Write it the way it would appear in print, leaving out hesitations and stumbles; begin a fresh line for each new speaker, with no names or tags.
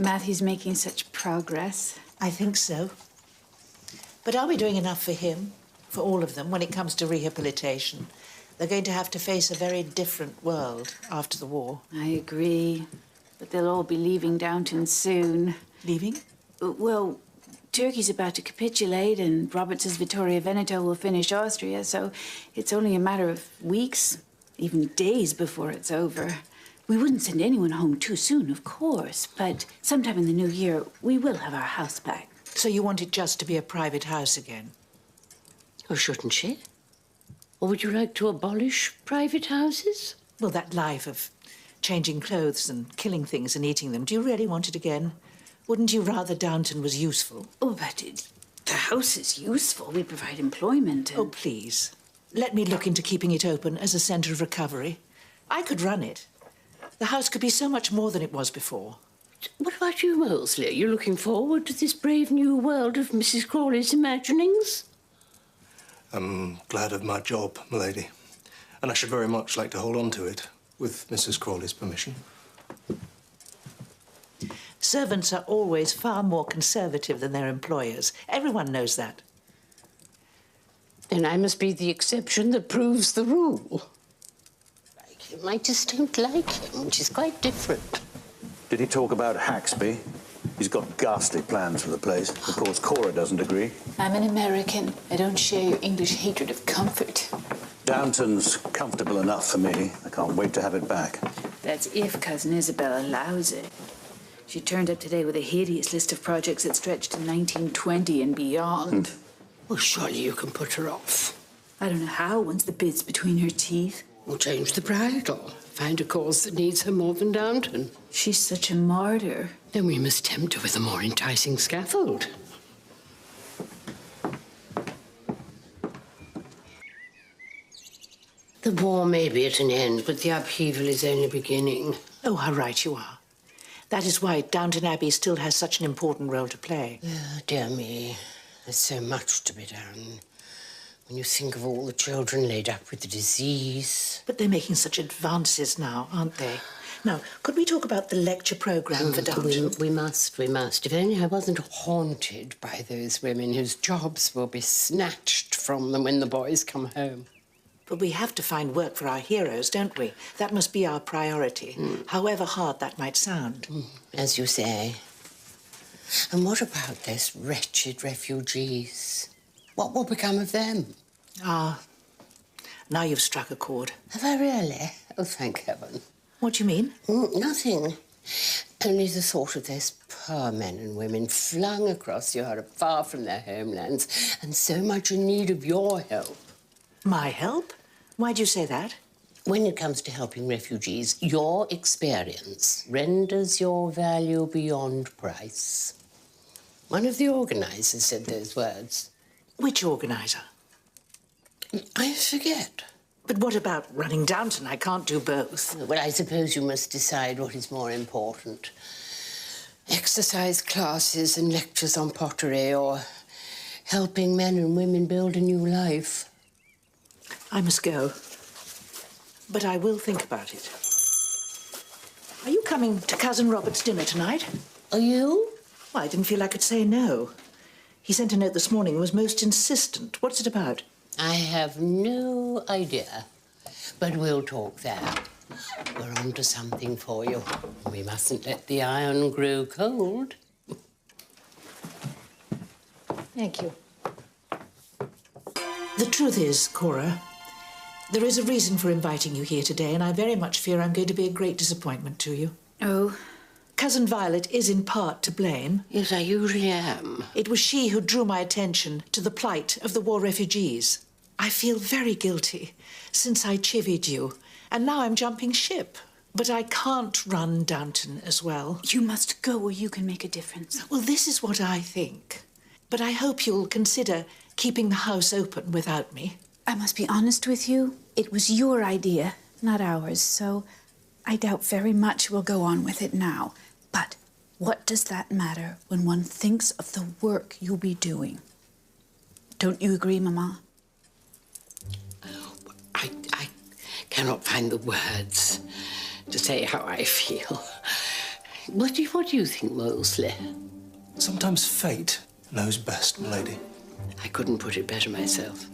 Matthew's making such progress.
I think so. But are we doing enough for him, for all of them, when it comes to rehabilitation? They're going to have to face a very different world after the war.
I agree. But they'll all be leaving Downton soon.
Leaving?
Well, Turkey's about to capitulate and Roberts's Vittoria Veneto will finish Austria, so it's only a matter of weeks, even days before it's over. We wouldn't send anyone home too soon, of course, but sometime in the new year, we will have our house back.
So you want it just to be a private house again?
Or shouldn't she? Or would you like to abolish private houses?
Well, that life of changing clothes and killing things and eating them, do you really want it again? Wouldn't you rather Downton was useful?
Oh, but the house is useful. We provide employment.
Oh, please. Let me look into keeping it open as a centre of recovery. I could run it. The house could be so much more than it was before.
What about you, Molesley? Are you looking forward to this brave new world of Mrs. Crawley's imaginings?
I'm glad of my job, m'lady. And I should very much like to hold on to it, with Mrs. Crawley's permission.
Servants are always far more conservative than their employers. Everyone knows that.
Then I must be the exception that proves the rule. Like him, I just don't like him, which is quite different.
Did he talk about Haxby? He's got ghastly plans for the place. Of course, Cora doesn't agree.
I'm an American. I don't share your English hatred of comfort.
Downton's comfortable enough for me. I can't wait to have it back.
That's if Cousin Isobel allows it. She turned up today with a hideous list of projects that stretched to 1920 and beyond.
Well, surely you can put her off.
I don't know how, once the bid's between her teeth.
Or change the bridle. Find a cause that needs her more than Downton.
She's such a martyr.
Then we must tempt her with a more enticing scaffold. The war may be at an end, but the upheaval is only beginning.
Oh, how right you are. That is why Downton Abbey still has such an important role to play.
Dear me, there's so much to be done. When you think of all the children laid up with the disease.
But they're making such advances now, aren't they? Now, could we talk about the lecture programme for Downton?
We must. If only I wasn't haunted by those women whose jobs will be snatched from them when the boys come home.
But we have to find work for our heroes, don't we? That must be our priority, however hard that might sound.
As you say. And what about those wretched refugees? What will become of them?
Ah, now you've struck a chord.
Have I really? Oh, thank heaven.
What do you mean?
Nothing. Only the thought of those poor men and women flung across Europe, far from their homelands, and so much in need of your help.
My help? Why do you say that?
When it comes to helping refugees, your experience renders your value beyond price. One of the organisers said those words.
Which organiser?
I forget.
But what about running Downton? I can't do both.
Well, I suppose you must decide what is more important. Exercise classes and lectures on pottery, or helping men and women build a new life.
I must go. But I will think about it. Are you coming to Cousin Robert's dinner tonight?
Are you?
Well, I didn't feel I could say no. He sent a note this morning and was most insistent. What's it about?
I have no idea. But we'll talk there. We're on to something for you. We mustn't let the iron grow cold.
Thank you. The truth is, Cora, there is a reason for inviting you here today, and I very much fear I'm going to be a great disappointment to you.
Oh?
Cousin Violet is in part to blame.
Yes, I usually am.
It was she who drew my attention to the plight of the war refugees. I feel very guilty since I chivied you, and now I'm jumping ship. But I can't run Downton as well.
You must go or you can make a difference.
Well, this is what I think. But I hope you'll consider keeping the house open without me.
I must be honest with you. It was your idea, not ours, so I doubt very much we'll go on with it now. But what does that matter when one thinks of the work you'll be doing? Don't you agree, Mamma?
I cannot find the words to say how I feel. What do you think, Molesley?
Sometimes fate knows best, milady.
I couldn't put it better myself.